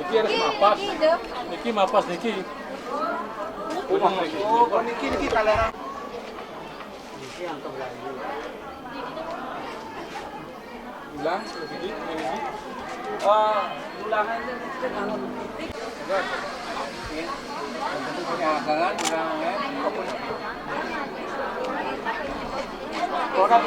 Niki harus mapas. Niki mapas niki. Oh, niki kalera. Niki angkat lagi. Ulang sedikit niki. Ulangan aja kan. Ya, kan ulangan. Orang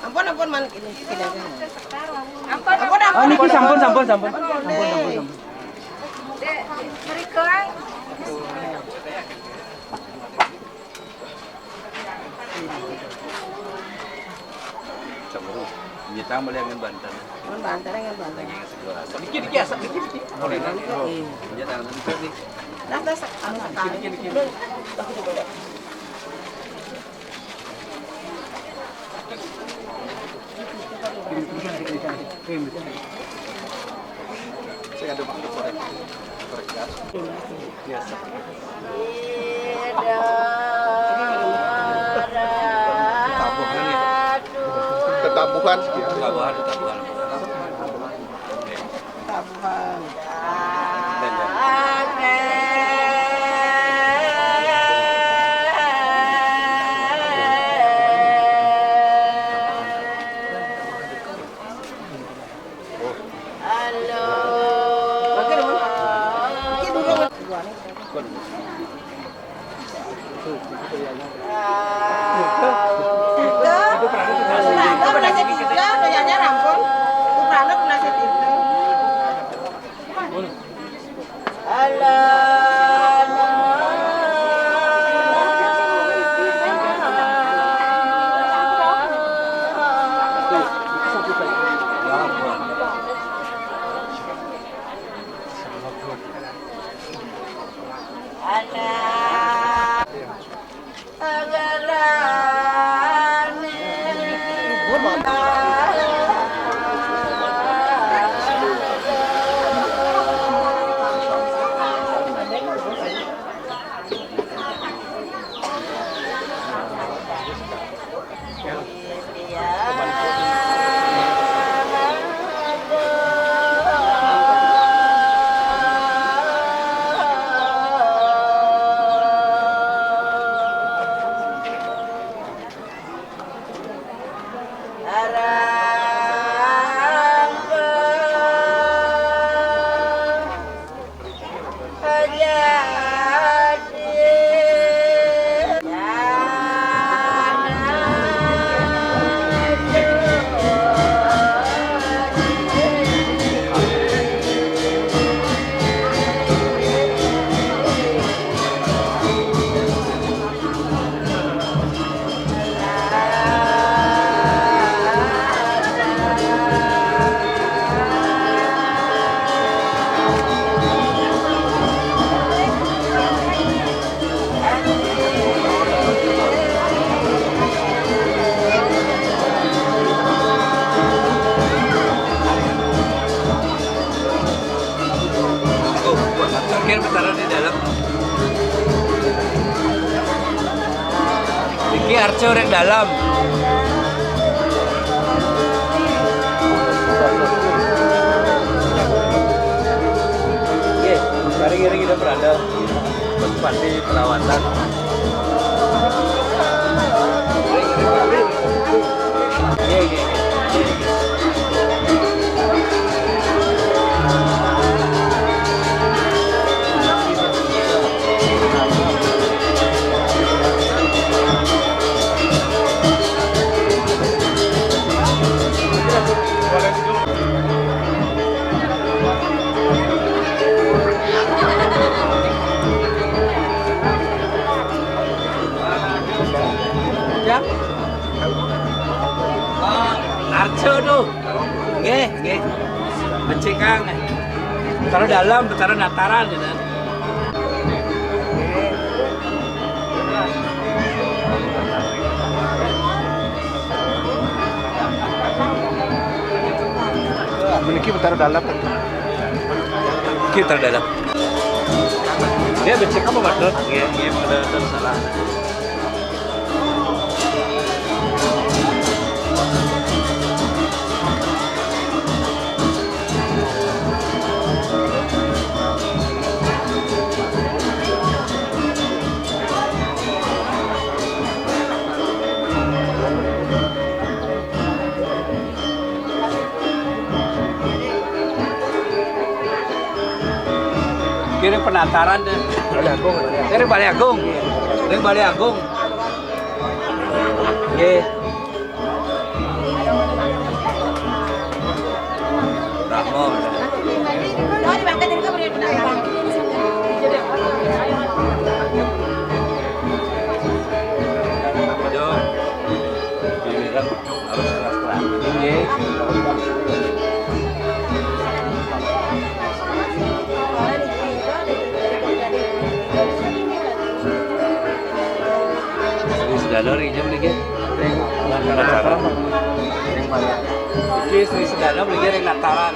tempat ampun man ini ampun. Oh niki sampun. Dek, mereka Cemburu. Nyitang boleh ngan Banten. Banten. Dikit asap dikit. Boleh kan? Nyitang nanti. Dah anu sekali. Saya ada bantu korek gas. Biasa. Tabuhan nih. Ketabuhan sekian. Tabuhan. Tabuhan. Mikir taruh di dalam. Iki Arce orang dalam. Oke, sekarang kita berada di perawatan. Iya. Arce tuh, nggih. Mencekang, taruh dalam, taruh nataran gitu. Memiliki taruh dalam. Kita dalam. Dia becek apa betul? Iya, betul salah. Kira penataran deh. Dari Balai Agung. Dari Balai Agung. Ye. Rahmo. Harus keras-keras. Ye. Sedalur ini beli nataran. Iki Sri Sedalur beli nataran.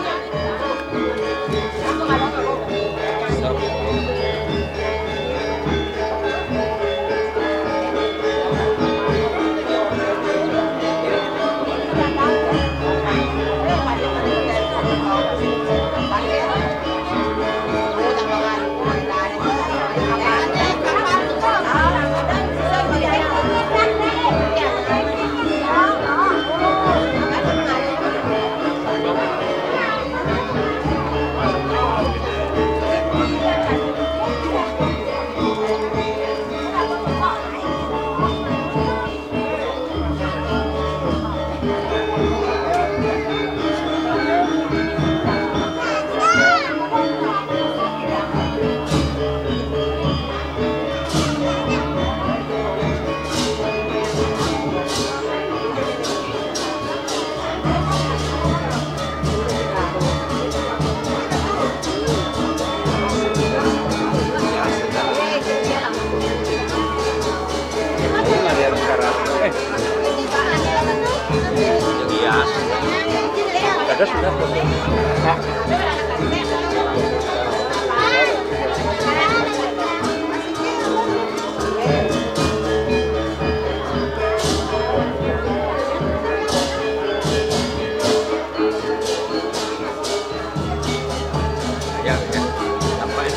Ada sudah. Ya, sampai.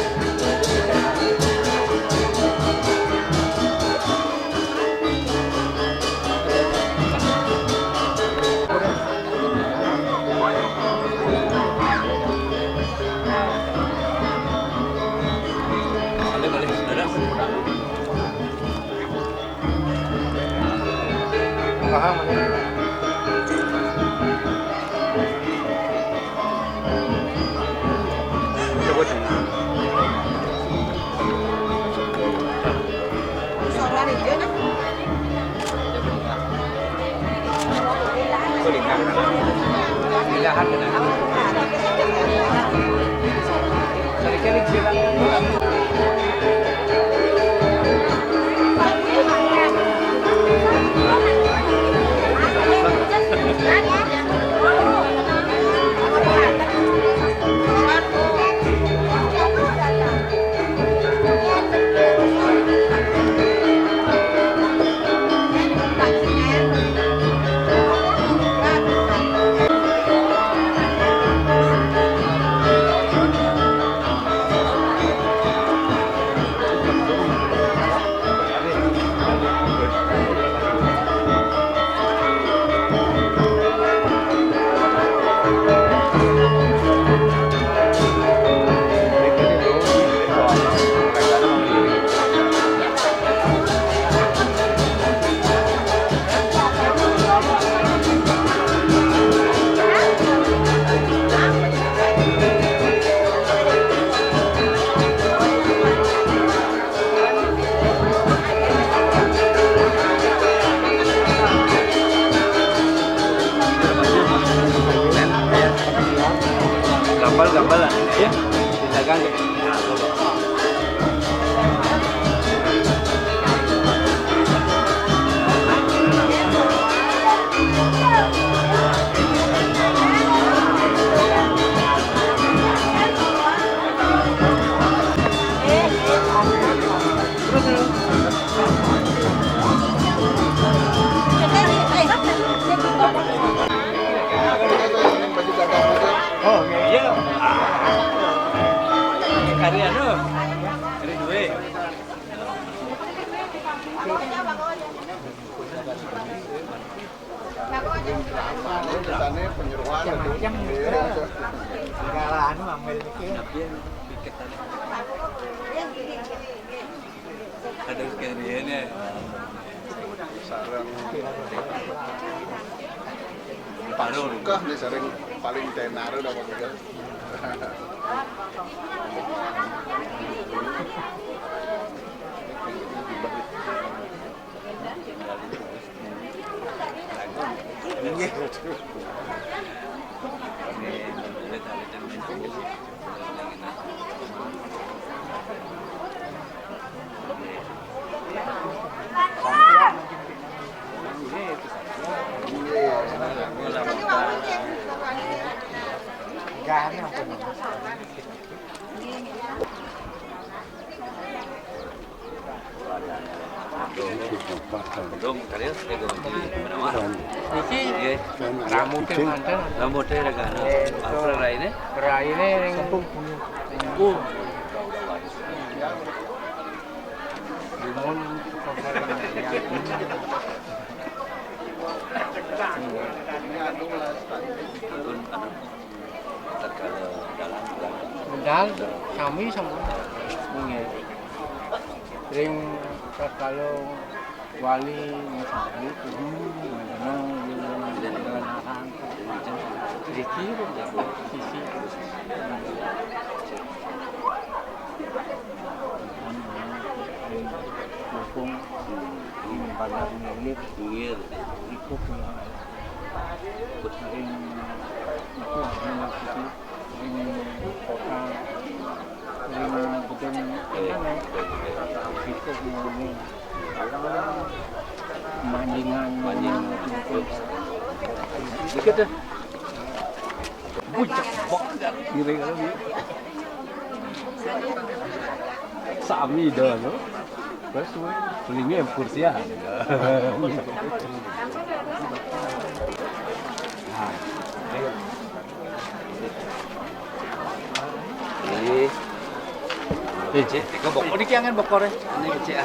Paham. hari anu. Hari duwe. Sana penyuruhan itu. Segala anu ambil dikit. Tapi piket tadi. Ada sekaliannya. Sarang Parul. kah nih sering paling tenar udah juga. Dong kalian saya ganti mana? Iki Iya. rambutnya mantan. Rambutnya ada kan? Apa lainnya? Raine yang Limon Medal kami sama sering kalau wali misalnya sisi dukung pada milik ikut sering itu mengikuti sering kota sering betul mana ikut mengenai mandingan itu Dikit deh. Bucak banget. Gini kalau dia. Sami dah no. Terus selingnya kursia. Cek, kau bokor ni kiangan bokor eh. Ini kecil.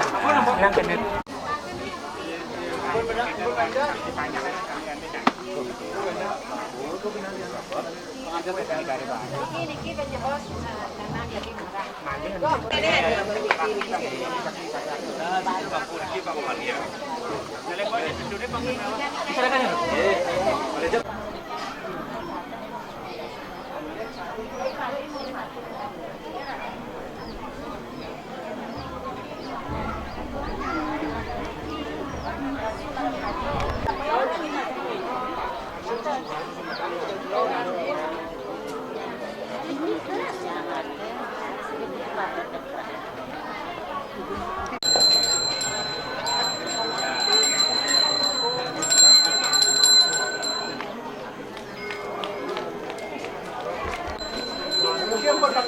yang kena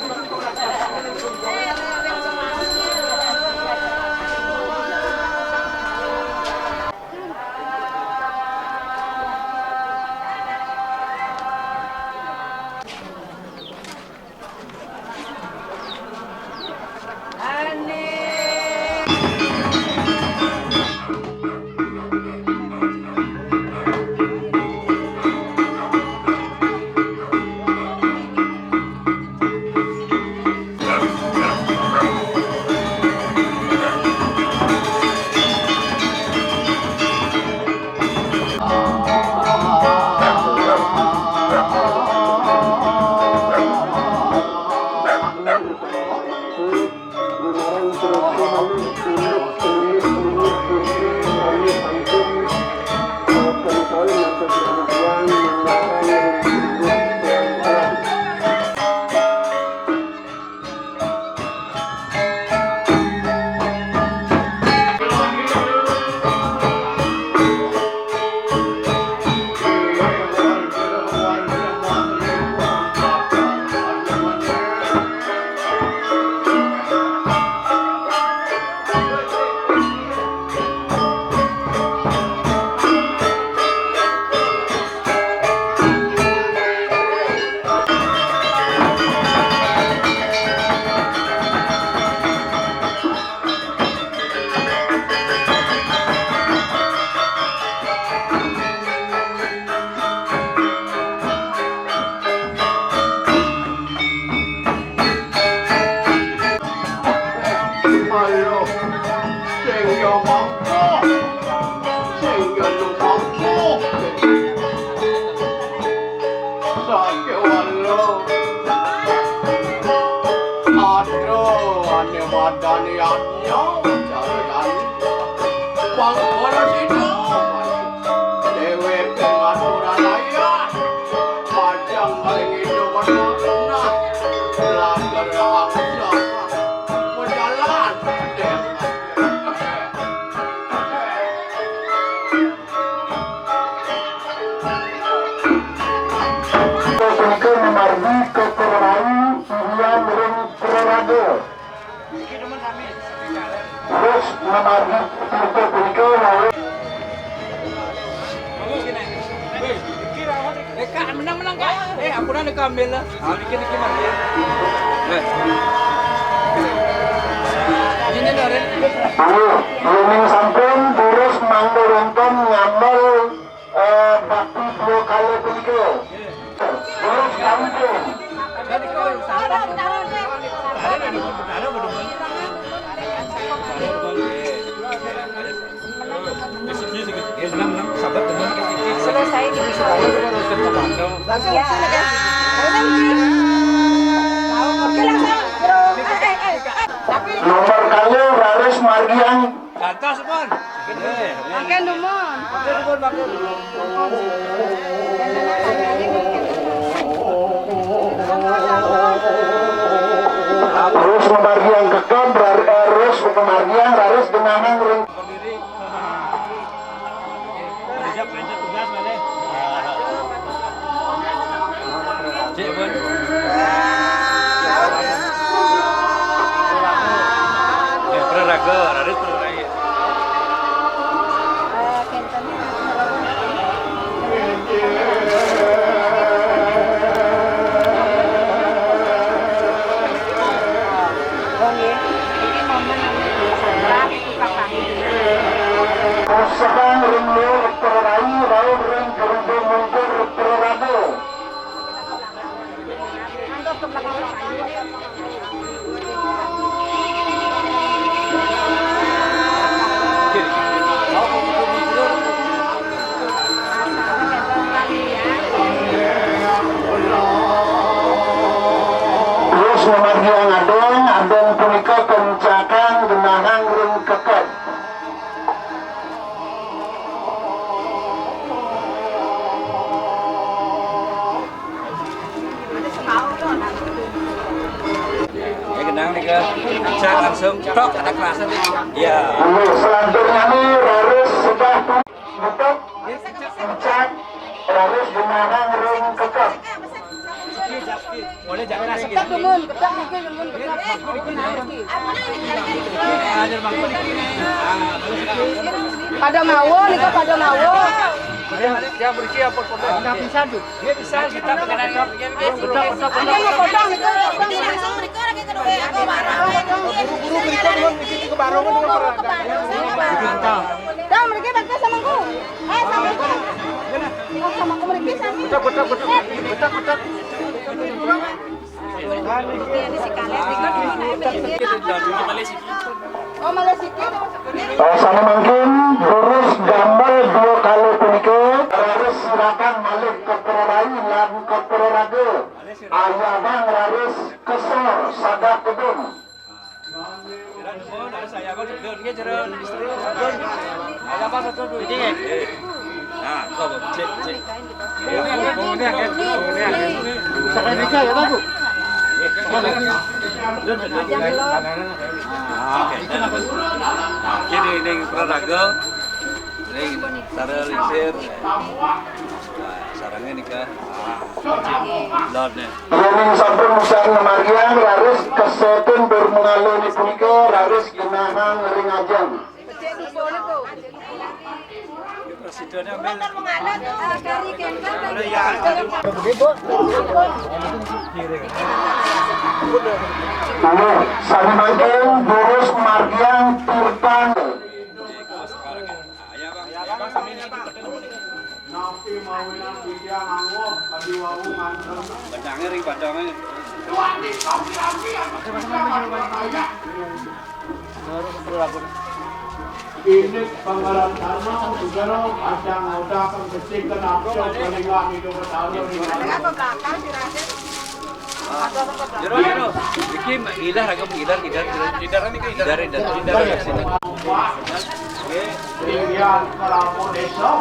Ane madaniannya jarayan Pangkoras itu Dewe pengaturalaya Pajang paling hidup bermakna Lagar angsa Berjalan Ketika memargi kekerai pilihan ring prorage terus memargi ketika lalu Kak, menang Kak. Ampunan dekat ambil lah. Dikit-dikit ambil. Ini Loren. Luning sampun terus manggil untung ngambil bakti 2 kali ketika terus sampun Jadi kau sabar. Menang sabar teman kita. Selesai di langsung ya. nomor kali Raris Margian Atas pun. Pakai numon. terus memargian kekam terus memargian Raris genangan ring Cik pun. Praraga, Raris Praraga. sedang ring lur perai raut ring gerundung mungkur prorage terus memargian adeng punika kencakan genangan ring keket Genang nih ke cak langsung tok ada kelasan nih. Ya. selanjutnya nih Raris sudah tutup kencak Raris genangan ring keket Boleh jangan nasi Ketak dumun, ketak mungkin dumun, ketak. Ada bangku di sini. Pada mawo, nika pada mawo. Dia beriki apa potong? Enggak bisa tuh. Dia bisa kita pengenan. Ada mau potong, nika potong. Langsung mereka lagi kedua aku barang. Buru-buru berikut begitu ke barongan dengan perangkat. Dah mereka bantu sama aku. Sama aku. Sama aku mereka sama. Betak. Oh malah sikit. sama mungkin lurus gambar 2 kali punika Raris silakan balik ke perorai lan ke prorage ayah bang Raris kesor sadak kedun Saya abang sedot ke jalan istri. Ada apa satu dulu? Nah, kau cek. Sekenika ya Bapak. Kini ini Praraga. Ini cara lisir. Sarangnya nikah. Lordnya. Yening sampun musan margian Raris kesetun bermengaluni punika Raris genangan ring ajeng Presidennya ambil. Sami mangken Burus Margian Tirtan Napi mawinan dia nganggo adiwau ngantem. Padangnya ring padangnya. Ini panggalan tanah, sugaro, pasang udah kan kecil kenapa paling lagi itu bertaruh di Apa belakang si Raden? Jero. Iki ilar agak ilar. Idaran iki idar. Pilihan Kelamu Desa.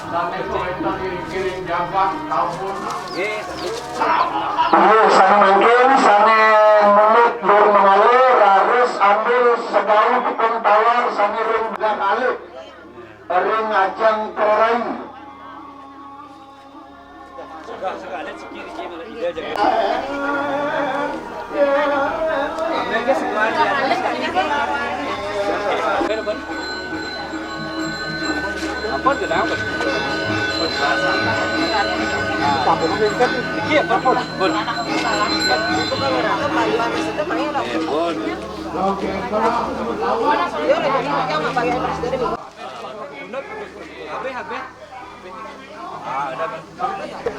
Sampai itu dikirim jaga tahun. Sana mungkin sana mulut dur mengalir harus ambil sedaun pun tawar sana ring dan alif ring ajang perai. Sekali sikit malah ida jaga. Apa kenapa? Kampung kan Iya, Bun. Bun.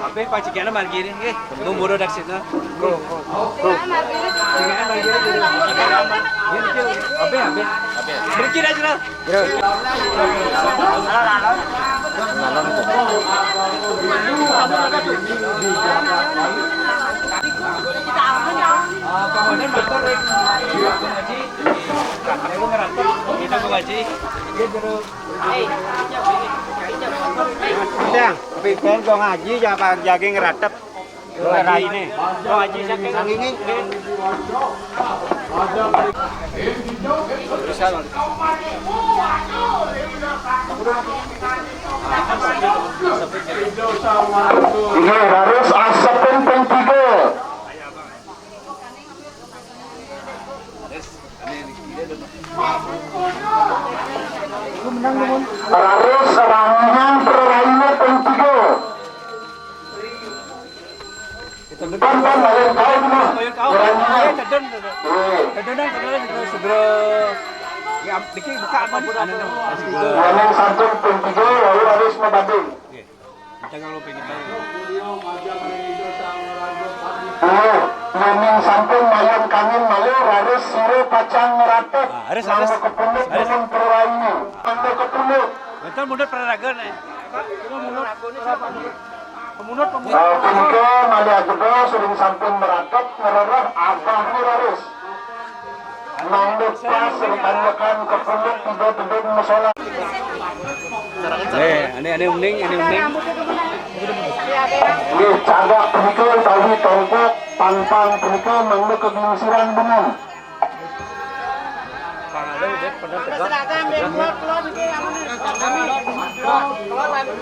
Abe pacikiana margiri nggih. Numburo dak sitna. Abe. Berkir aja. Kemudian motor ngaji. Aku ngerantuk, kita ngaji. Dia terus. Bang, pipen kok ngaji jangan jagi ngeratep. Ngaji ini. Kok ngaji saking ini. Ini harus asapin pentigo. Harus ranginan perainya pentigo. Kan lain kau mah. Kadang segera ya dikit buka apa Yang santun pentigo lalu harus membanding. Jangan lupa ini. Memang sampun mayun kangin malu harus suruh kacang ngeratep. Harus. Kepunut dengan perainya. Mangga kepunut. Betul mundur peraragan ya. Pemunut. Pengke malia juga sering sampun meratep ngererah abah harus. Nanduk pas sering kanyakan kepunut tiba-tiba musola. Ini uning. Ini cagak pengke tahu tongkok pantang pengke mangga kebingsiran benang.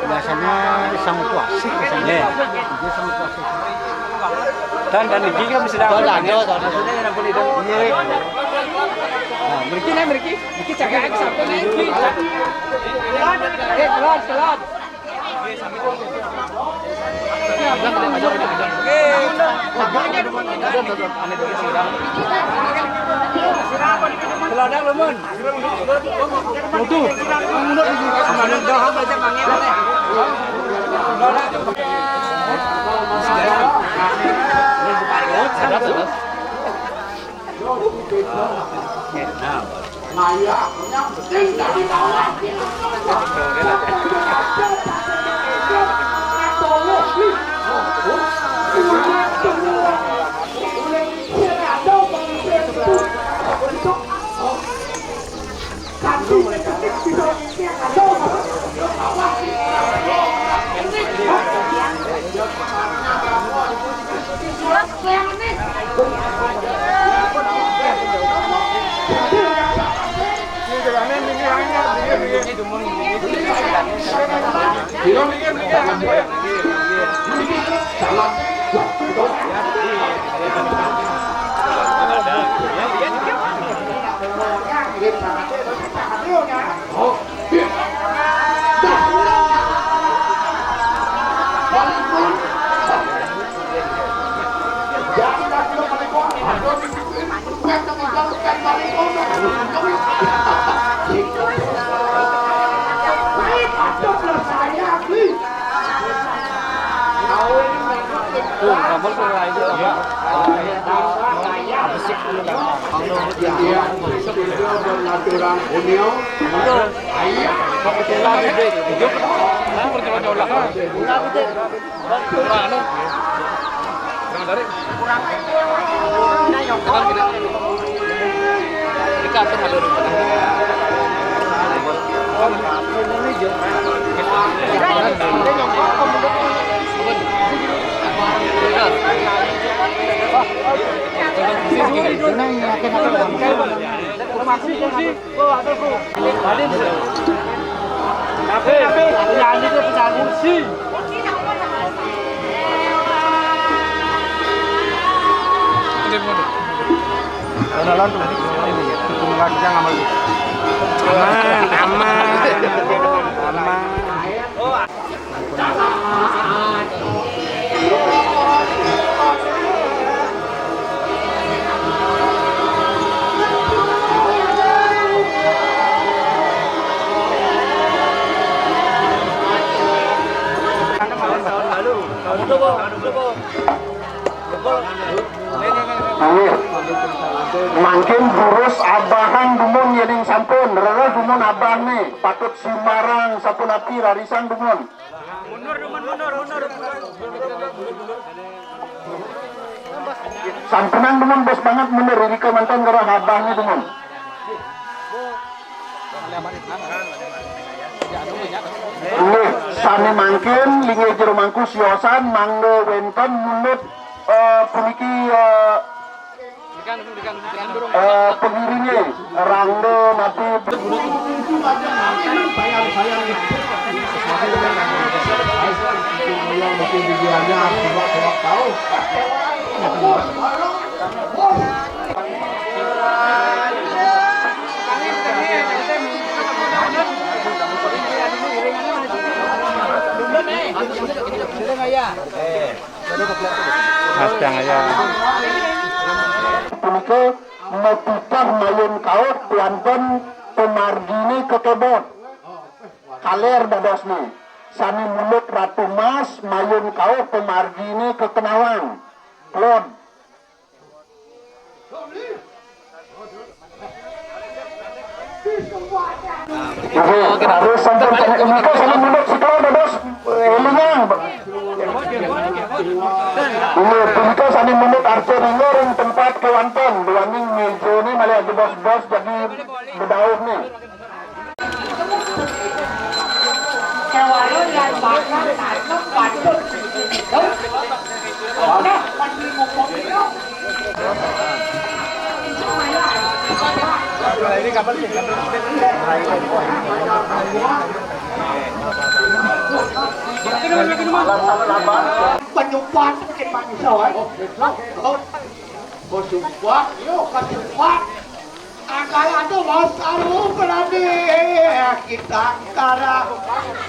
Biasanya sama kuasi kesannya. Dan ini kan bisa dapat. Mereka cakap sampai ini. Keluar. Keladang lumun. Mutu. Mundur di sini. Amanun dah baca panggil boleh. Maya, yang penting dari bawah. Makin burus abahan dumun yening sampun rara dumun abah nih patut simarang sapunati rarisan dumun mundur sampunan dumun bos banget mundur ini kemantan gerah abahnya dumun nih sani mangkin linge jero mangku siosan manggo wenten munut puniki pengiringnya rangdo nanti Punike mepikah mayun kaut tuanten pemargini ke kebot kaler dadosne sani mulut ratu mas mayun kaut pemargini ke kenawang klod harus sampai punike sani mulut si klod dados elingang ini punike sani mulut arce ringoring tempat kewanten duaning mejo ini malah di bos-bos jadi bedauh nih ini kapan sih? penyumbang sedikit manusia bersumpah yuk bersumpah angkaya itu masalah berani kita antara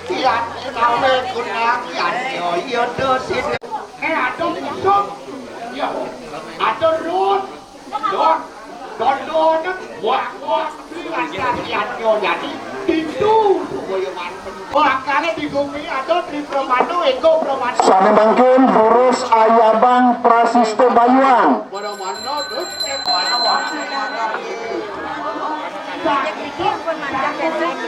kian nawe kunang kian yoyo dosin ada musuh ya ada rut don wah kian yo jadi pintu makanya di bumi ada di Permanu Eko Permanu sani mangkin burus ayabang Prasisto Bayuan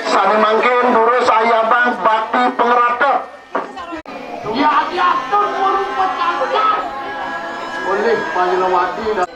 sani mangkin burus ayabang Bakti Pengeratep ya diatur merupakan canggah oleh Panjelawati dan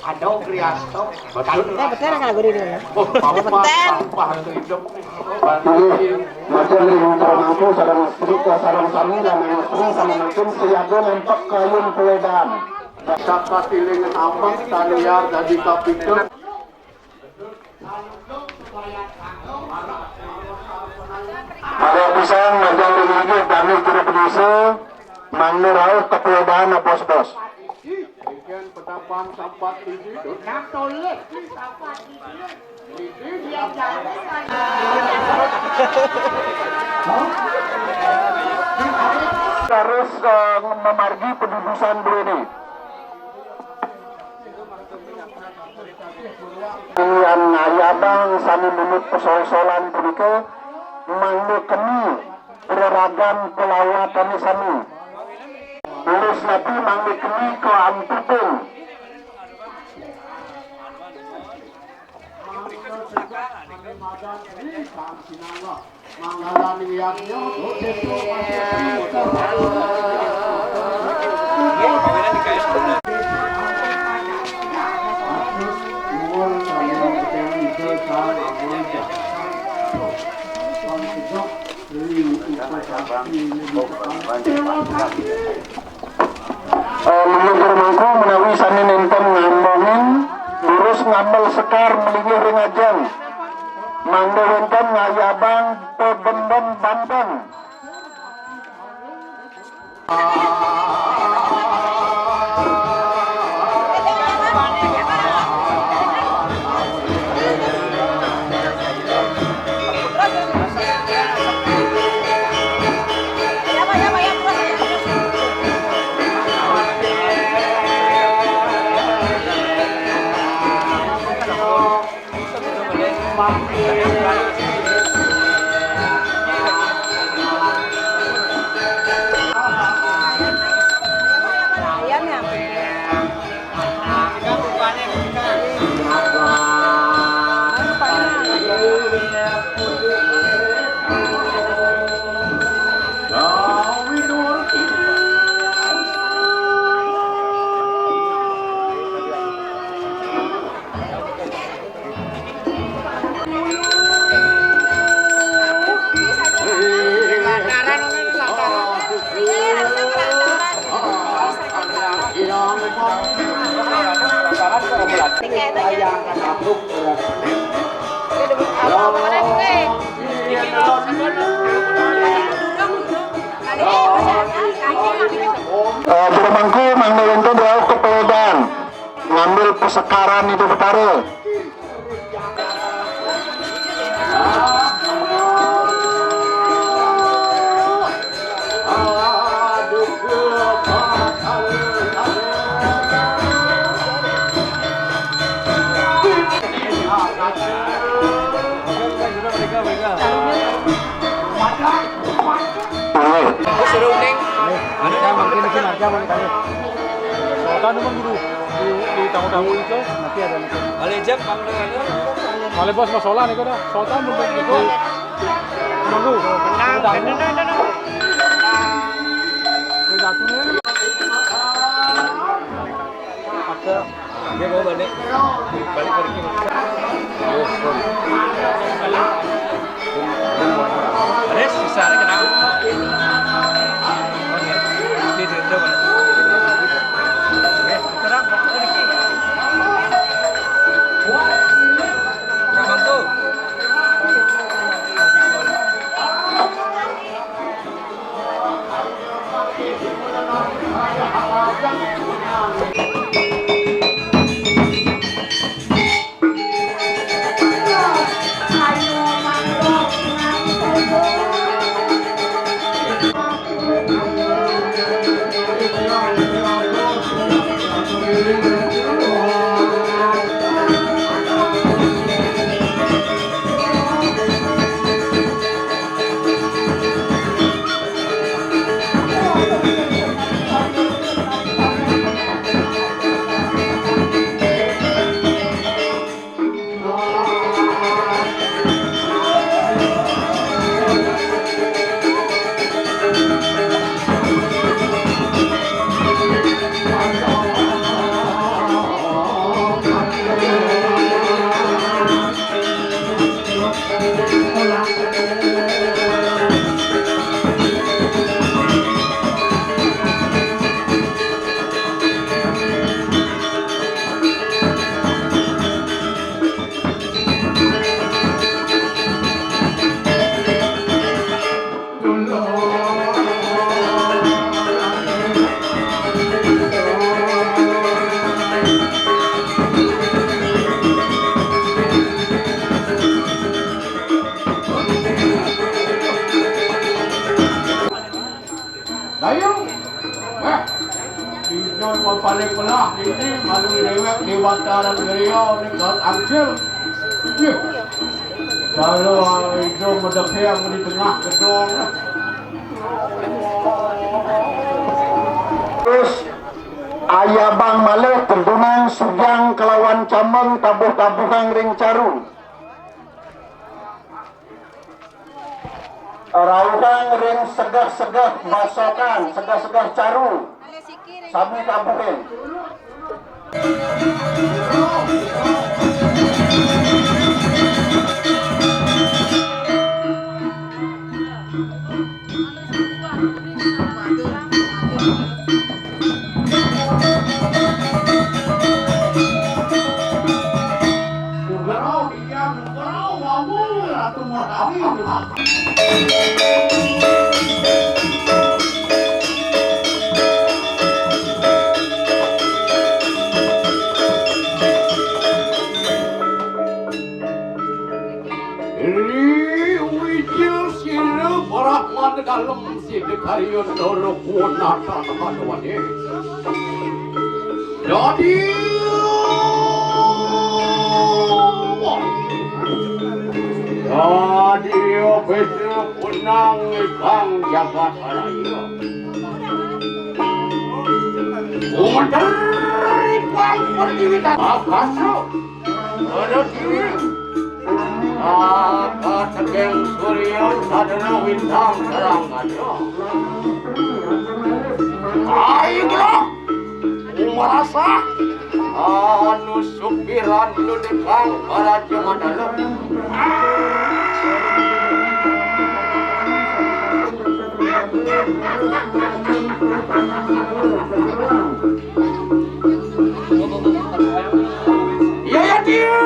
Ada kriasto, betul kalau gue dulu. Macam ni mampu sarang cerita sarang kami dan istri sama macam siaga lempak kayun peledam. Saka tiling abang taliar jadi kapitul. Kalau bisa ngajak lagi kami kira pedisi mangrau kepelobahan na bos-bos. Ikan petapang sampat tinggi. Harus memargi pendudusan beli. Yang ayabang sami menut persoalan berike manggu kemi beragam pelawatan sami. Lulus nabi manggu kemi ke amputun. Leluhur mangku menawi sami nenten ngambongin lurus ngambil sekar melingih rengajan mangga wenten ngayabang pebendem Banten. Bermangku manggil itu dia ke Poldan ngambil pesekaran itu betara. Sotan memang dulu di tamu-tamu itu nanti ada nanti. Alejam bang dengan Kalau bos masalah nih kada, sotan bentuk itu menunggu. Dia mau balik pergi. Ada sisanya kenapa? Oke, dia terus. Oke, terang pergi. Kapan tuh? Inoy mapalik ko na. Hindi, maluliwek, diwataran gariyo, nikot angkil. Salo, ito madaki ang di tengah gedong. Terus Ayabang malih terdunang sugyang kelawan cameng tabuh-tabuhang ring caru. Rauhang ring segah-segah masokan, segah-segah caru. Sami tabuhin. Dalam sini kalian dulu kuna tanah wani. Jadi betul punang ikang jagat raya. Umateri ikang perdiwitan akaso. Ada diri. Apa tegeng surya sadana bintang terangannya. Ayolah, merasa anu supiran lu dekang para jemaah. Ya dia.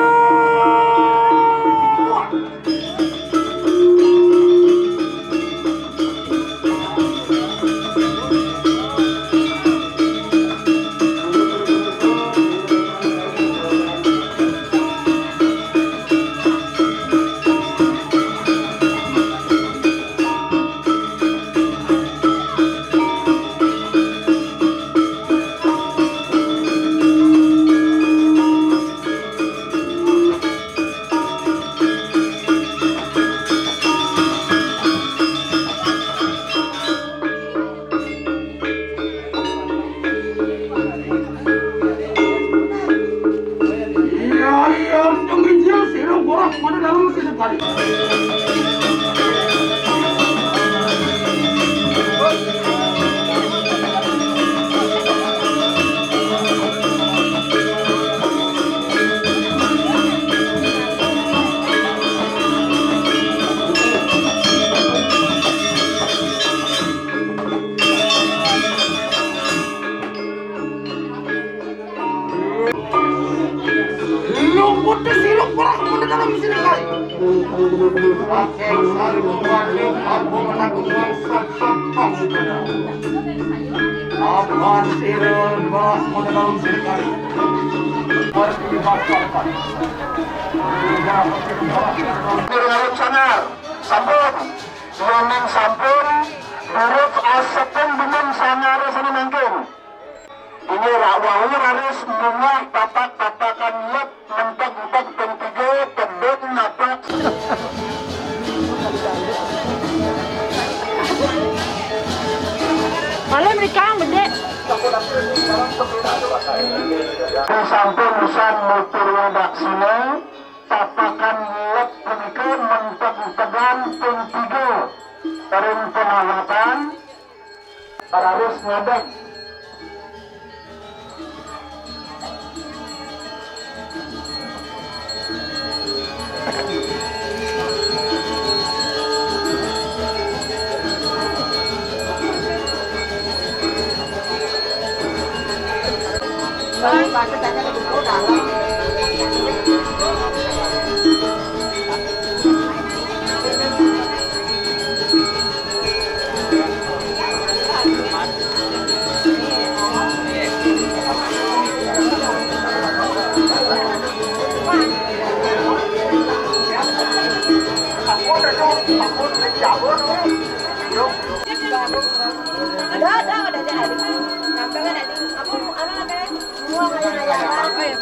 Pirngarut sangar, sampun, suaming sampun, huruf asapun bingung sangar sana mungkin. Ini rawahu raris bunga tapak-tapakan lep, mentok-mentok pentiga, tebet napak. Malah mereka gede. Sampun usan mutur wadak sini, tapakan lep pentiga, mentok-mentokan pentiga. Tarin penawatan, raris ngadek. Ada adik. Sampai kan adik. Apa anu lah kan? Semua kayak ayaman.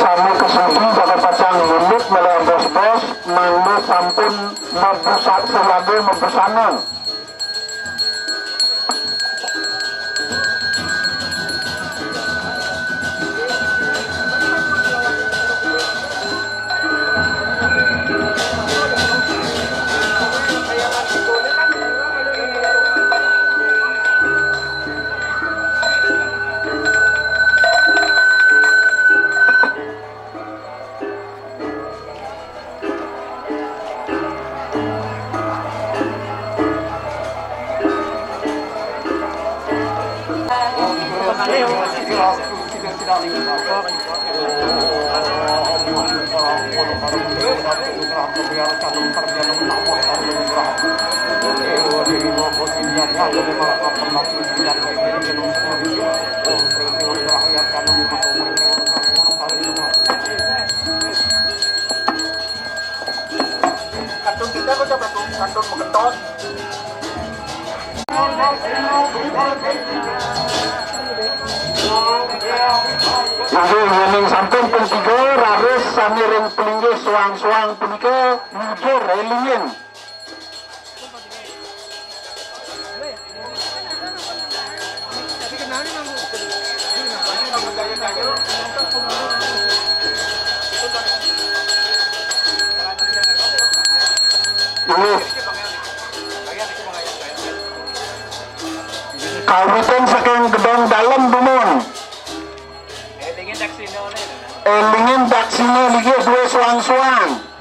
Sami kesudi pada pacang unit melawan bos-bos mangga sampun membusak selalu membusana. Kantun kita kok coba tuh, kantun mengetot. Nggih yening sampun ping 3 raris sami ring pelinggih suang-suang punika mujur relingin. Kawitan saking gedong dalam bumun. Elingin taksine ligi dua suang-suang.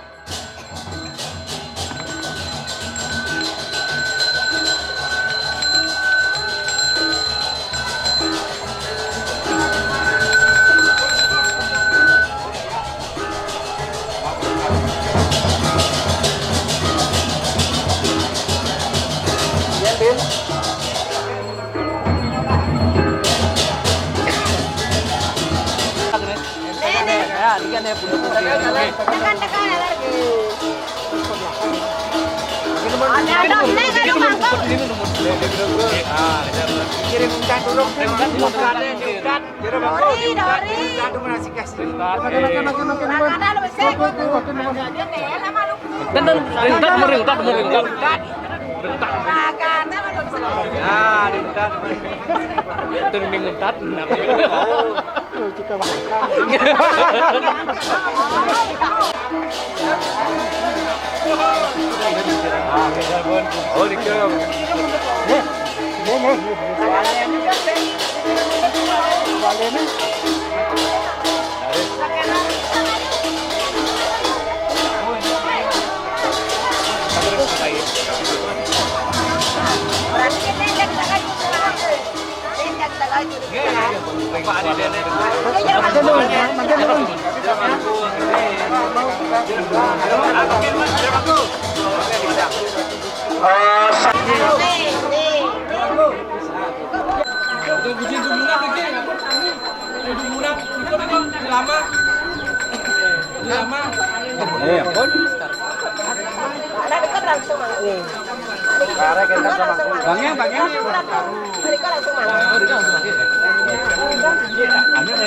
Ada dekat langsung manggung. Bangnya. Mereka langsung manggung.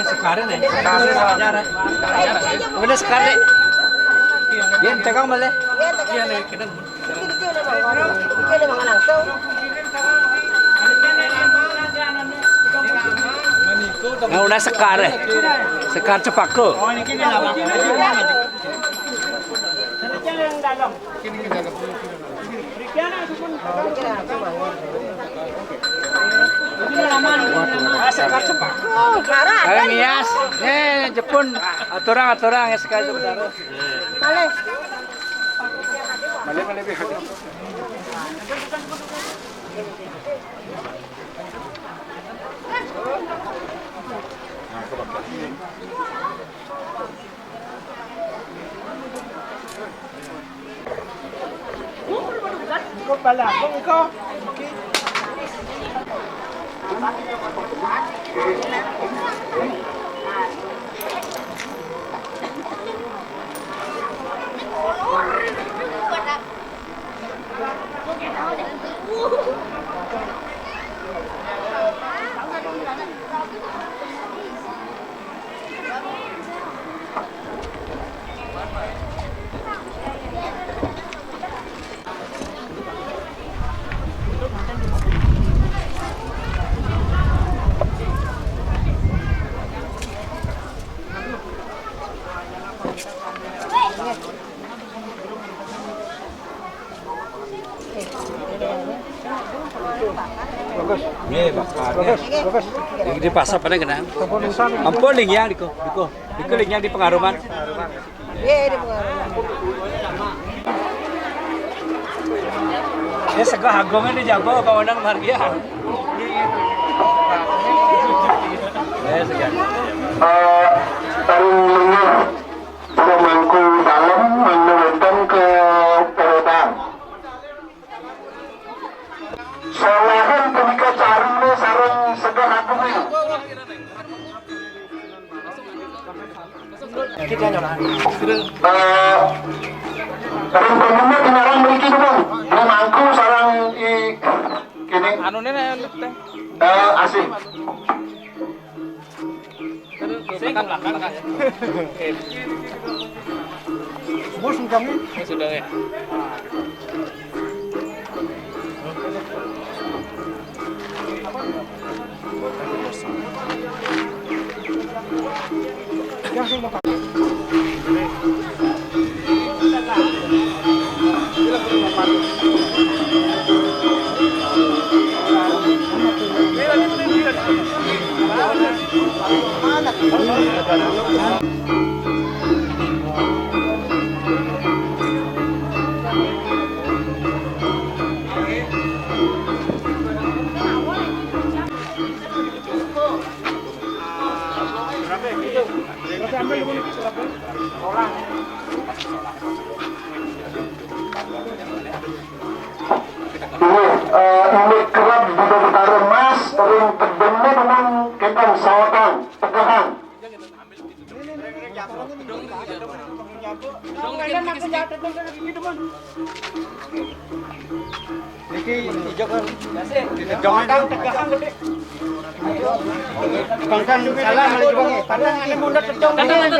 Sekarang udah sekarang. Dia tegang malah. Iya nih, kita memang langsung. Nah, udah sekar cepak ke. Oh, ini kita lama. Sekar cepak. Oh, marah. Kalian nias, Jepun aturang ya sekali saudara. Males. Di pasar pada kena. Ampun lingyang diko lingyang di pengaruman. Iya, di pengaruh. Ya segala hagongnya dijago kawanang margia. Ya segala. Pemangku dalam menurunkan ke perodang. Solahan punika carune sareng segar agung. Sareng penemu tinarang mriki dulu. Pemangku sareng kini Anu nene teh. asih. Kan belakang ya. Bos kami. Sudah ya. Ini kerap di Bogor Mas, sering terdengar dengan kentang sawatan, tegahan. Niki hijau kan. Jangan tegahan gede. Bangkan salah malah juga nih. Padahal ini muda terjong. Perayaan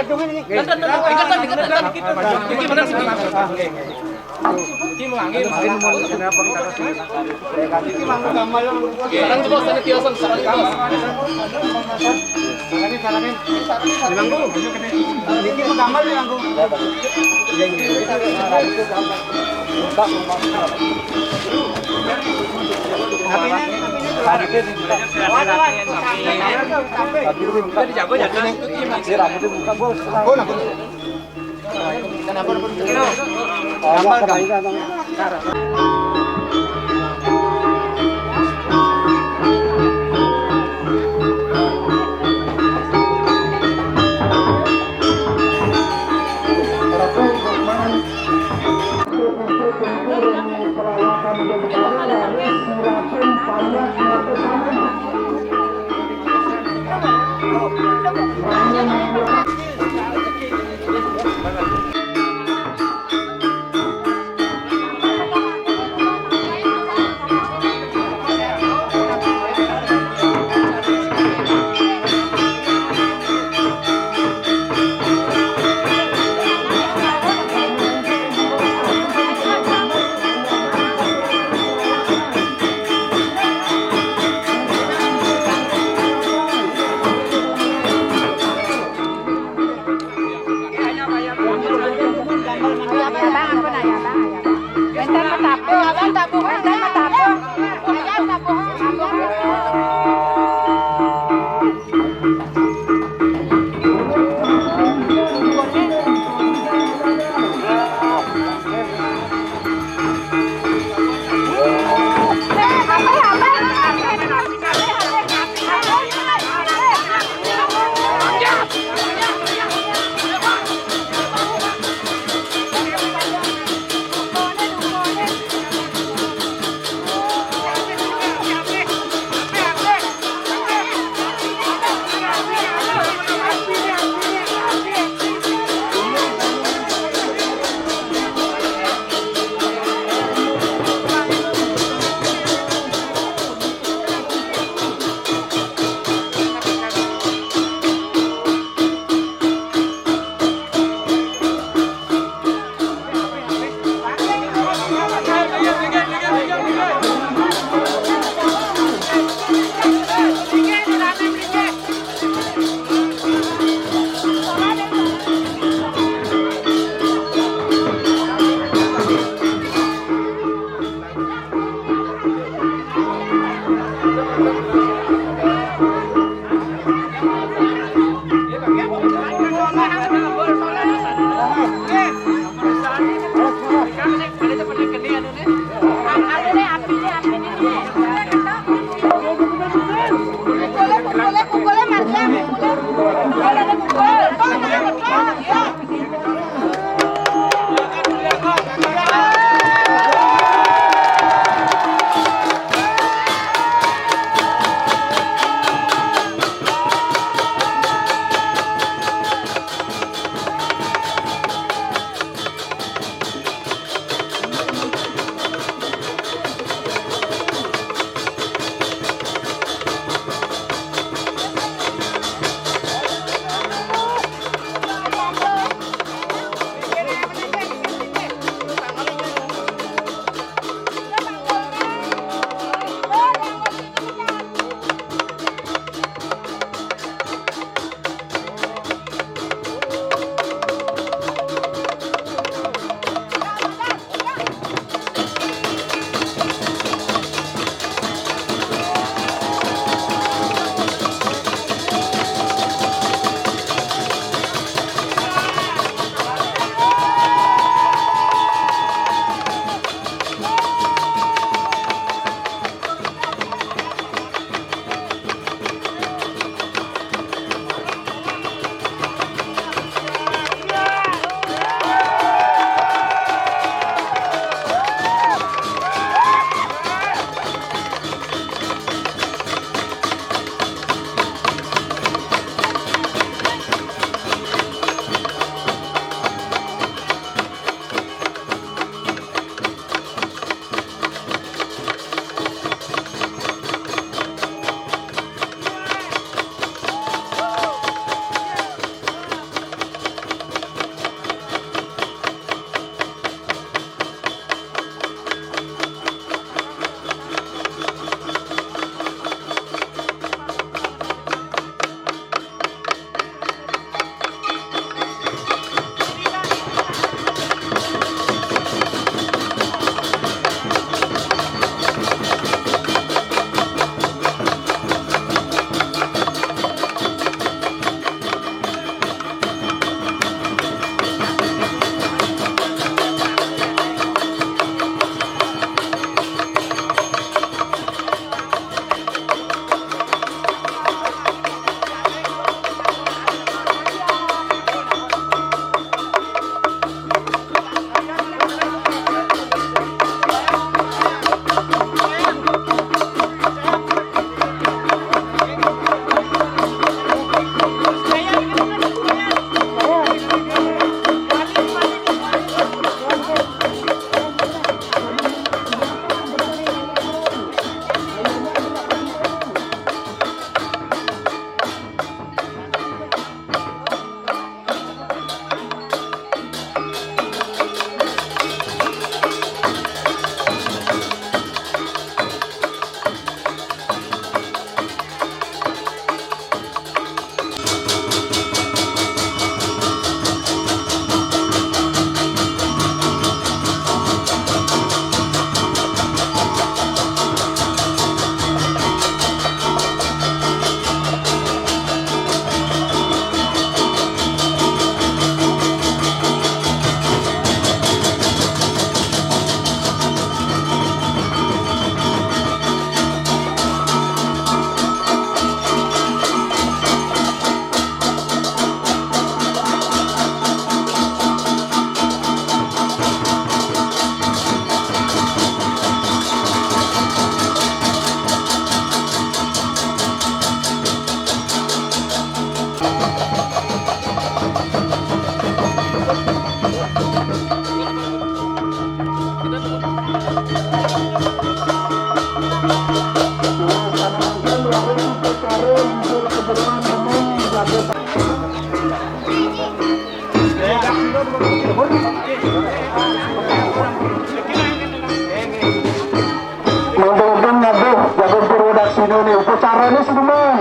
Mudah-mudahan ngaduh jago produksi ini upacara ini sedemang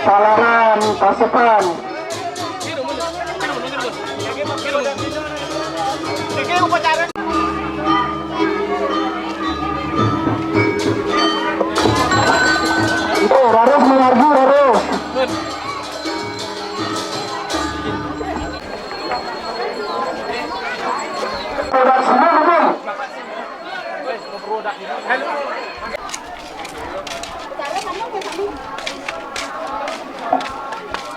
salaran pasepan itu harus mengargu harus produksi ini betul.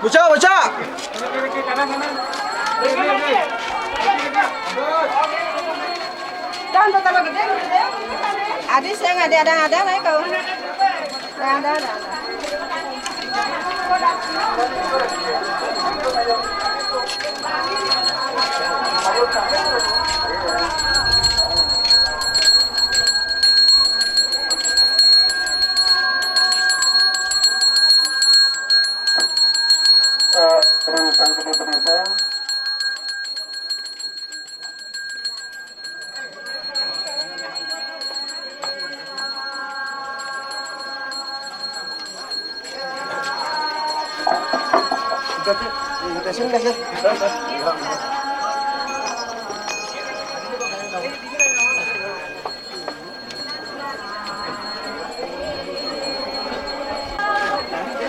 Bocah, bocah. Dan betapa gede. Adik saya nggak ada naik kau. Ada. Urusan gede pedesa.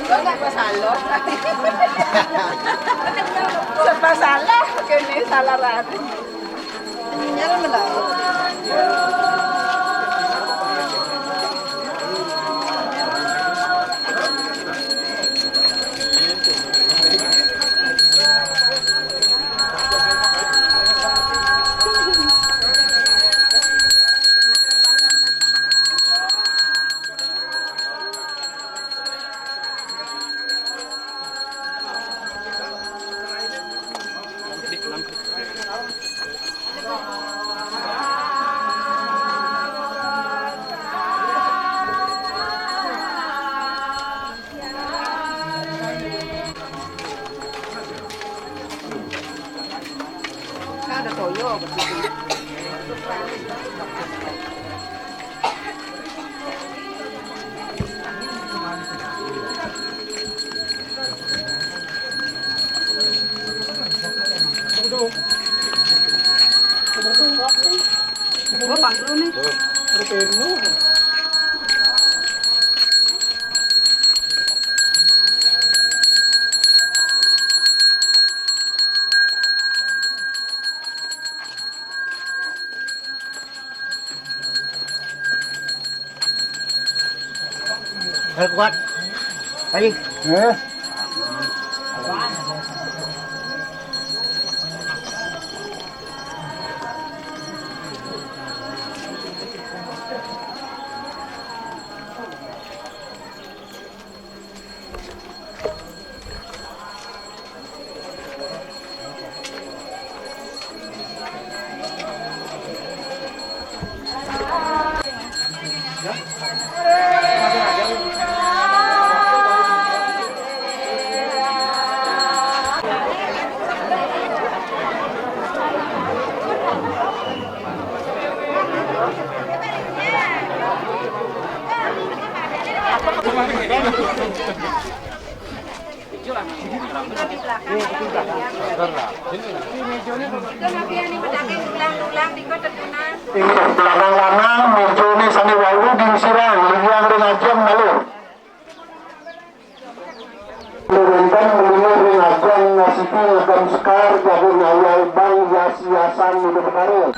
Nggak pasalah. Sepasalah, kini salah rati. Nyala melaut. Ada toyo. Gua bang dulu nih. Kuat. Ayo. Lanang-lanang mujune sami wawu diusirang liang rengajam malu. Luruntan melunur rengajam nasipi ngagam sekar jago ngawal bang yas-yasan hidup karung.